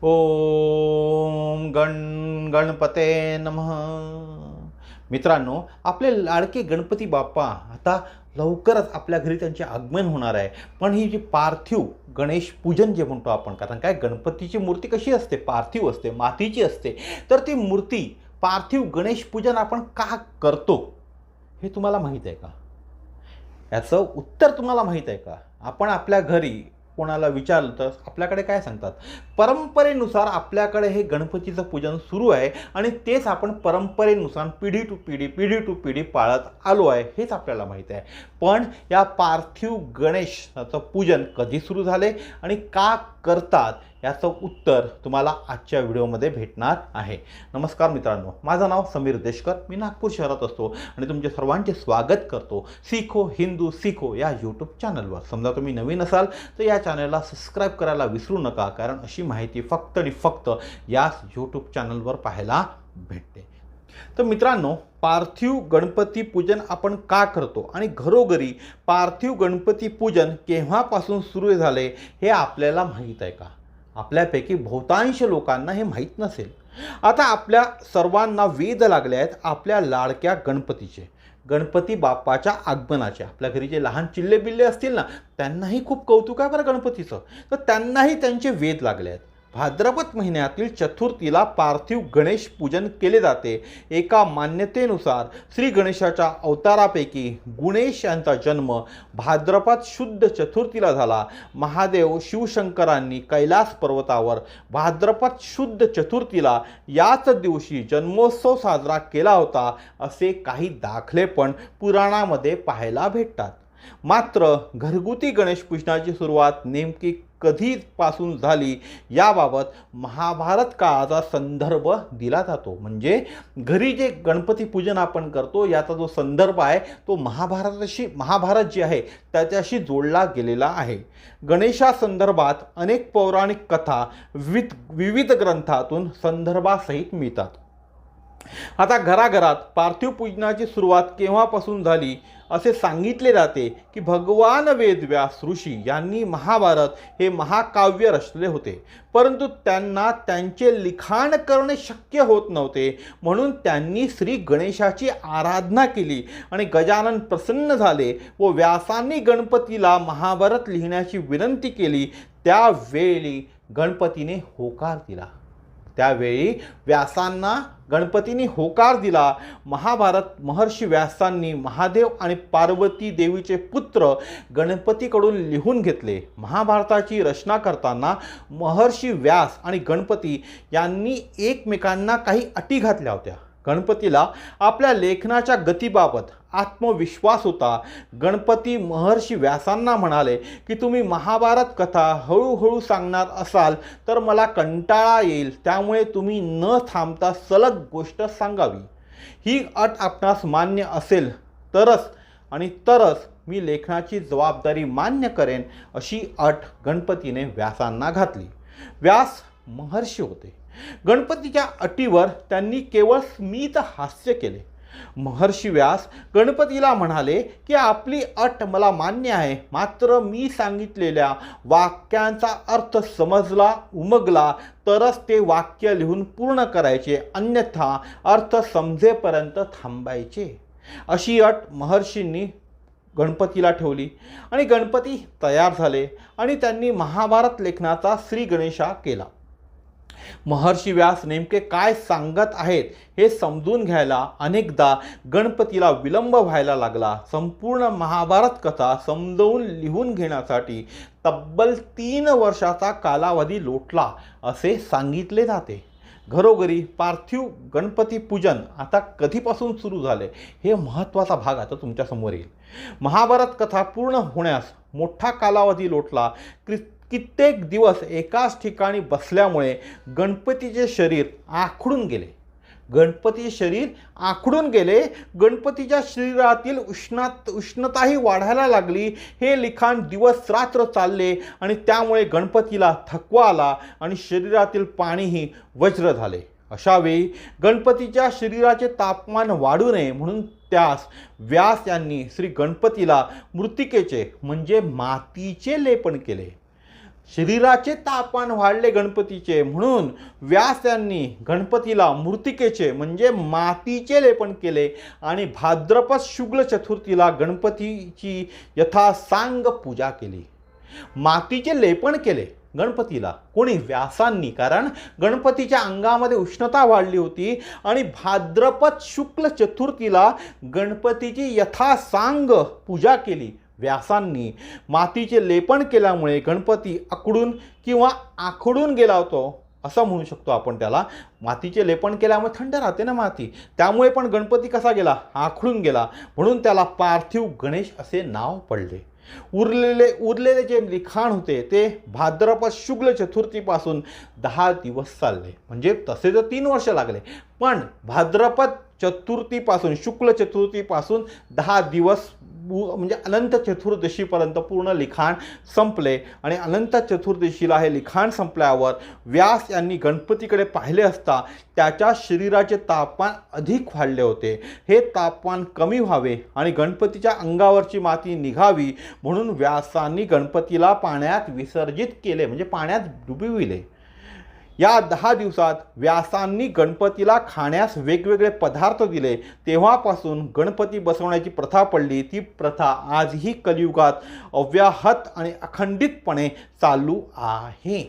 ओम गणपते नमः। मित्रांनो, आपले लाडके गणपती बाप्पा आता लवकरच आपल्या घरी त्यांचे आगमन होणार आहे। पण ही जी पार्थिव गणेश पूजन जे म्हणतो आपण, कारण काय गणपतीची मूर्ती कशी असते, पार्थिव असते, मातीची असते। तर ती मूर्ती पार्थिव गणेश पूजन आपण का करतो हे तुम्हाला माहीत आहे का? याचं उत्तर तुम्हाला माहीत आहे का? आपण आपल्या घरी कोणाला विचारलं तर आपल्याकडे काय सांगतात? परंपरेनुसार आपल्याकडे हे गणपतीचं पूजन सुरू आहे आणि तेच आपण परंपरेनुसार पिढी टू पिढी पाळत आलो आहे, हेच आपल्याला माहीत आहे। पण या पार्थिव गणेशाचं पूजन कधी सुरू झाले आणि का करतात याचं उत्तर तुम्हाला आजच्या व्हिडिओमध्ये भेटणार आहे। नमस्कार मित्रांनो, माझं नाव समीर देशकर, मी नागपूर शहरात असतो आणि तुमचे सर्वांचे स्वागत करतो सीखो हिंदू सीखो या यूट्यूब चॅनलवर। समजा तुम्ही नवीन असाल तर या चॅनलला सबस्क्राईब करायला विसरू नका, कारण अशी माहिती फक्त आणि फक्त याच यूट्यूब चॅनलवर पाहायला भेटते। तर मित्रांनो, पार्थिव गणपती पूजन आपण का करतो आणि घरोघरी पार्थिव गणपती पूजन केव्हापासून सुरू झाले हे आपल्याला माहीत आहे का? आपल्यापैकी बहुतांश लोकांना हे माहीत नसेल। आता आपल्या सर्वांना वेध लागले आहेत आपल्या लाडक्या गणपतीचे, गणपती बाप्पाच्या आगमनाचे। आपल्या घरी जे लहान चिल्ले बिल्ले असतील ना, त्यांनाही खूप कौतुक आहे बरं गणपतीचं, तर त्यांनाही त्यांचे वेध लागले आहेत। भाद्रपद महिन्यातील चतुर्थीला पार्थिव गणेश पूजन केले जाते। एका मान्यतेनुसार श्री गणेशाच्या अवतारापैकी गुणेश यांचा जन्म भाद्रपद शुद्ध चतुर्थीला झाला। महादेव शिवशंकरांनी कैलास पर्वतावर भाद्रपद शुद्ध चतुर्थीला याच दिवशी जन्मोत्सव साजरा केला होता, असे काही दाखले पण पुराणामध्ये पाहायला भेटतात। मात्र घरगुती गणेश पूजनाची सुरुवात नेमकी कधीपासून झाली याबाबत महाभारत काळाचा संदर्भ दिला जातो। म्हणजे घरी जे गणपती पूजन आपण करतो याचा जो संदर्भ आहे तो महाभारत जे आहे त्याच्याशी जोडला गेलेला आहे। गणेशासंदर्भात अनेक पौराणिक कथा विविध ग्रंथातून संदर्भासहित मिळतात। आता घराघरात पार्थिव पूजनाची सुरुवात केव्हापासून झाली असे सांगितले जाते की भगवान वेदव्यास ऋषी यांनी महाभारत हे महाकाव्य रचले होते, परंतु त्यांना त्यांचे लिखाण करणे शक्य होत नव्हते, म्हणून त्यांनी श्री गणेशाची आराधना केली आणि गजानन प्रसन्न झाले व व्यासांनी गणपतीला महाभारत लिहिण्याची विनंती केली। त्यावेळी गणपतीने होकार दिला। त्यावेळी व्यासांना गणपतीने होकार दिला। महाभारत महर्षी व्यासांनी महादेव आणि पार्वती देवीचे पुत्र गणपतीकडून लिहून घेतले। महाभारताची रचना करताना महर्षी व्यास आणि गणपती यांनी एकमेकांना काही अटी घातल्या होत्या। गणपतीला आपल्या लेखनाच्या गतीबाबत आत्मविश्वास होता। गणपती महर्षी व्यासांना म्हणाले की तुम्ही महाभारत कथा हळूहळू सांगणार असाल तर मला कंटाळा येईल, त्यामुळे तुम्ही न थांबता सलग गोष्ट सांगावी। ही अट आपणास मान्य असेल तरच मी लेखनाची जबाबदारी मान्य करेन, अशी अट गणपतीने व्यासांना घातली। व्यास महर्षी होते। गणपतीच्या अटीवर त्यांनी केवळ स्मित हास्य केले। महर्षी व्यास गणपतीला म्हणाले की आपली अट मला मान्य आहे, मात्र मी सांगितलेल्या वाक्यांचा अर्थ समजला उमगला तरच ते वाक्य लिहून पूर्ण करायचे, अन्यथा अर्थ समजेपर्यंत थांबायचे। अशी अट महर्षींनी गणपतीला ठेवली आणि गणपती तयार झाले आणि त्यांनी महाभारत लेखनाचा श्री गणेशा केला। महर्षी व्यास नेमके काय सांगत आहेत हे समजून घ्यायला अनेकदा गणपतीला विलंब व्हायला लागला। संपूर्ण महाभारत कथा समजावून लिहून घेण्यासाठी तब्बल 3 वर्षाचा कालावधी लोटला असे सांगितले जाते। घरोघरी पार्थिव गणपती पूजन आता कधीपासून सुरू झाले हे महत्त्वाचा भाग आता तुमच्या समोर येईल। महाभारत कथा पूर्ण होण्यास मोठा कालावधी लोटला। कित्येक दिवस एकाच ठिकाणी बसल्यामुळे गणपतीचे शरीर आखडून गेले। गणपतीच्या शरीरातील उष्णताही वाढायला लागली। हे लिखाण दिवस रात्र चालले आणि त्यामुळे गणपतीला थकवा आला आणि शरीरातील पाणीही वज्र झाले। अशावेळी गणपतीच्या शरीराचे तापमान वाढू नये म्हणून त्यास व्यास यांनी श्री गणपतीला मृत्तिकेचे म्हणजे मातीचे लेपन केले। शरीराचे तापमान वाढले गणपतीचे, म्हणून व्यास यांनी गणपतीला मृत्तिकेचे म्हणजे मातीचे लेपन केले आणि भाद्रपद शुक्ल चतुर्थीला गणपतीची यथासांग पूजा केली. मातीचे लेपन केले गणपतीला कोणी? व्यासांनी. कारण गणपतीच्या अंगामध्ये उष्णता वाढली होती आणि भाद्रपद शुक्ल चतुर्थीला गणपतीची यथासांग पूजा केली व्यासांनी. मातीचे लेपन केल्यामुळे गणपती आकडून किंवा आखडून गेला होतो असं म्हणू शकतो आपण त्याला. मातीचे लेपन केल्यामुळे थंड राहते ना माती, त्यामुळे पण गणपती कसा गेला? आखडून गेला, म्हणून त्याला पार्थिव गणेश असे नाव पडले. उरलेले जे लिखाण होते ते भाद्रपद शुक्ल चतुर्थीपासून 10 दिवस चालले. म्हणजे तसे तर 3 वर्ष लागले, पण भाद्रपद चतुर्थीपासून शुक्ल चतुर्थीपासून 10 दिवस म्हणजे अनंत चतुर्दशीपर्यंत पूर्ण लिखाण संपले. आणि अनंत चतुर्दशीला हे लिखाण संपल्यावर व्यास यांनी गणपतीकडे पाहिले असता त्याच्या शरीराचे तापमान अधिक वाढले होते. हे तापमान कमी व्हावे आणि गणपतीच्या अंगावरची माती निघावी म्हणून व्यासांनी गणपतीला पाण्यात विसर्जित केले, म्हणजे पाण्यात डुबविले. या 10 दिवसात व्यासांनी गणपतीला खाण्यास वेगवेगळे पदार्थ दिले. तेव्हापासून गणपती बसवण्याची प्रथा पडली. ती प्रथा आजही कलियुगात अव्याहत आणि अखंडितपणे चालू आहे.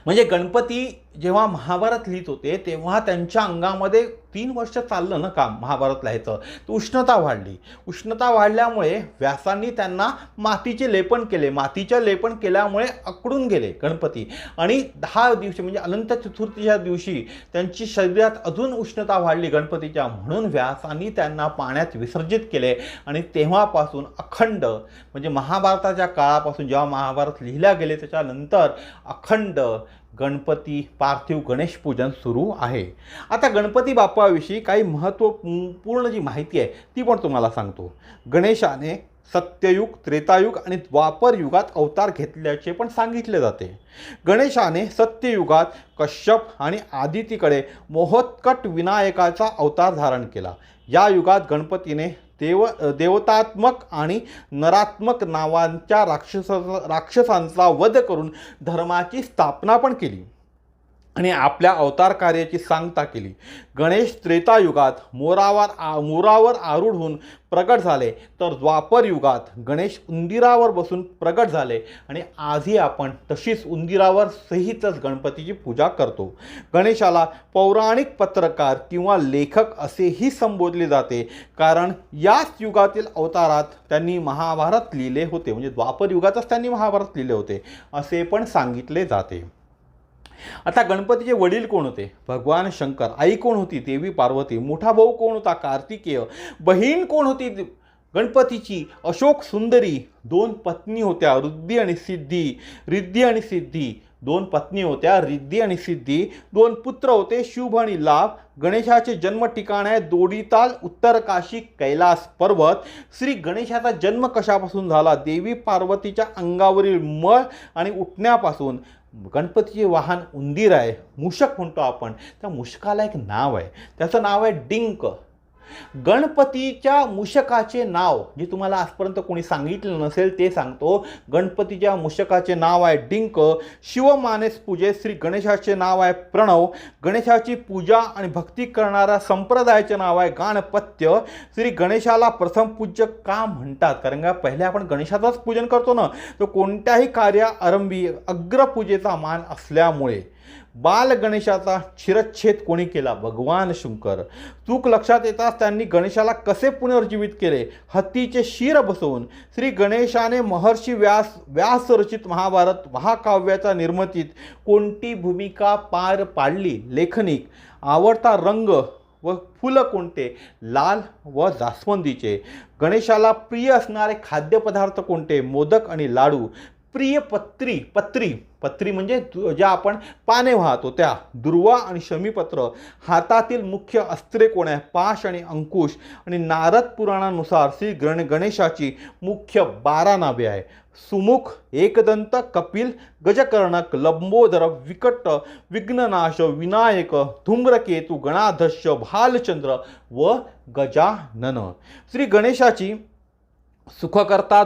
म्हणजे गणपती जेव्हा महाभारत लिहित होते तेव्हा त्यांच्या अंगामध्ये 3 वर्ष चाललं ना काम महाभारत लिहायचं, तर उष्णता वाढली. उष्णता वाढल्यामुळे व्यासांनी त्यांना मातीचे लेपन केले. मातीचे लेपन केल्यामुळे आकडून गेले गणपती आणि 10 दिवशी म्हणजे अनंत चतुर्थीच्या दिवशी त्यांची शरीरात अजून उष्णता वाढली गणपतीच्या, म्हणून व्यासांनी त्यांना पाण्यात विसर्जित केले. आणि तेव्हापासून अखंड म्हणजे महाभारताच्या काळापासून जेव्हा महाभारत लिहिल्या गेले त्याच्यानंतर अखंड गणपती पार्थिव गणेश पूजन सुरू आहे. आता गणपती बाप्पाविषयी काही महत्त्वपूर्ण जी माहिती आहे ती पण तुम्हाला सांगतो. गणेशाने सत्ययुग, त्रेतायुग आणि द्वापर युगात अवतार घेतल्याचे पण सांगितले जाते. गणेशाने सत्ययुगात कश्यप आणि आदितीकडे मोहोत्कट विनायकाचा अवतार धारण केला. या युगात गणपतीने देवतात्मक आणि नरात्मक नावांच्या राक्षसांचा वध करून धर्माची स्थापना पण केली आणि आपल्या अवतार कार्याची सांगता केली. गणेश त्रेतायुगात मोरावर आरूढ होऊन प्रगट झाले, तर द्वापर युगात गणेश उंदीरावर बसून प्रगट झाले आणि आजही आपण तशीच उंदीरावर सहितच गणपतीची पूजा करतो. गणेशाला पौराणिक पत्रकार किंवा लेखक असेही संबोधले जाते, कारण याच युगातील अवतारात त्यांनी महाभारत लिहिले होते, म्हणजे द्वापर युगातच त्यांनी महाभारत लिहिले होते असे पण सांगितले जाते. आता गणपतीचे वडील कोण होते? भगवान शंकर. आई कोण होती? देवी पार्वती. मोठा भाऊ कोण होता? कार्तिकेय. बहीण कोण होती गणपतीची? अशोक सुंदरी. 2 पत्नी होत्या, रिद्धी आणि सिद्धी. 2 पत्नी होत्या, रिद्धी आणि सिद्धी. 2 पुत्र होते, शुभ आणि लाभ. गणेशाचे जन्म ठिकाण आहे दोडीताल, उत्तर काशी, कैलास पर्वत. श्री गणेशाचा जन्म कशापासून झाला? देवी पार्वतीच्या अंगावरील मळ आणि उठण्यापासून. गणपतीचे वाहन उंदीर आहे, मूषक म्हणतो आपण. त्या मूषकाला एक नाव आहे, त्याचं नाव आहे डिंक. गणपतीच्या मूषकाचे नाव जे तुम्हाला आजपर्यंत कोणी सांगितलं नसेल ते सांगतो. गणपतीच्या मूषकाचे नाव आहे डिंक. शिवमानस पूजेत श्री गणेशाचे नाव आहे प्रणव. गणेशाची पूजा आणि भक्ती करणाऱ्या संप्रदायाचे नाव आहे गाणपत्य. श्री गणेशाला प्रथम पूज्य का म्हणतात? कारण का पहिले आपण गणेशाचाच पूजन करतो ना, तर कोणत्याही कार्याआरंभी अग्रपूजेचा मान असल्यामुळे. बाल गणेशाचा शिरच्छेद कोणी केला? भगवान शंकर. चूक लक्षात येताच त्यांनी गणेशाला कसे पुनर्जीवित केले? हत्तीचे शिर बसवून. श्री गणेशाने महर्षी व्यास रचित महाभारत महाकाव्याच्या निर्मितीत कोणती भूमिका पार पाडली? लेखनिक. आवडता रंग व फुलं कोणते? लाल व जास्वंदीचे. गणेशाला प्रिय असणारे खाद्यपदार्थ कोणते? मोदक आणि लाडू. प्रिय पत्री म्हणजे ज्या आपण पाने वाहतो त्या. दुर्वा आणि शमीपत्र. हातातील मुख्य अस्त्रे कोण आहे? पाश आणि अंकुश. आणि नारद पुराणानुसार श्री गणेशाची मुख्य 12 नावे आहे. सुमुख, एकदंत, कपिल, गजकर्णक, लंबोदर, विकट, विघ्ननाश, विनायक, धूम्रकेतू, गणाधक्ष, भालचंद्र व गजानन. श्री गणेशाची सुखकर्ता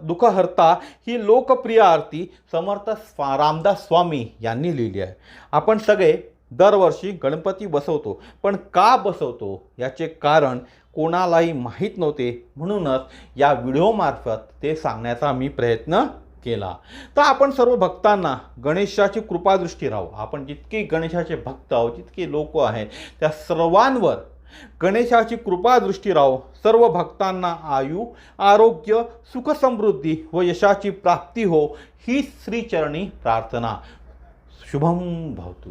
दुःखहर्ता ही लोकप्रिय आरती समर्थ रामदास स्वामी यांनी लिहिली आहे. आपण सगळे दरवर्षी गणपती बसवतो, पण का बसवतो याचे कारण कोणालाही माहीत नव्हते. म्हणूनच या व्हिडिओमार्फत ते सांगण्याचा मी प्रयत्न केला. तर आपण सर्व भक्तांना गणेशाची कृपादृष्टी राहू. आपण जितके गणेशाचे भक्त आहोत, जितके लोक आहेत, त्या सर्वांवर गणेशाची कृपादृष्टी राहो. सर्व भक्तांना आयु आरोग्य सुख समृद्धी व यशाची प्राप्ती हो, ही श्रीचरणी प्रार्थना. शुभम भवतु.